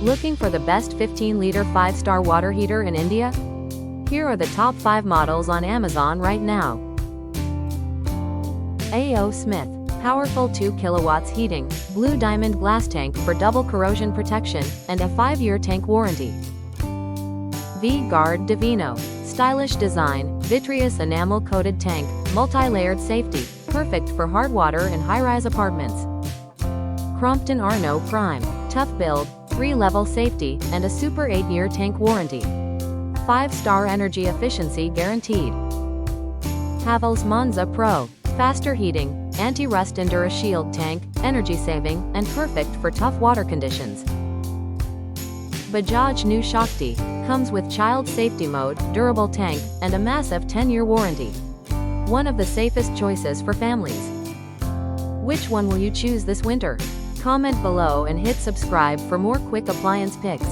Looking for the best 15-liter 5-star water heater in India? Here are the top 5 models on Amazon right now. A.O. Smith. Powerful 2 kilowatts heating, blue diamond glass tank for double corrosion protection, and a 5-year tank warranty. vguard Divino. Stylish design, vitreous enamel-coated tank, multi-layered safety, perfect for hard water and high-rise apartments. Crompton Arno Prime. Tough build, 3-level safety, and a super 8-year tank warranty. 5-star energy efficiency guaranteed. Havells Monza Pro. Faster heating, anti-rust Endura-Shield tank, energy-saving, and perfect for tough water conditions. Bajaj New Shakti. Comes with child safety mode, durable tank, and a massive 10-year warranty. One of the safest choices for families. Which one will you choose this winter? Comment below and hit subscribe for more quick appliance picks.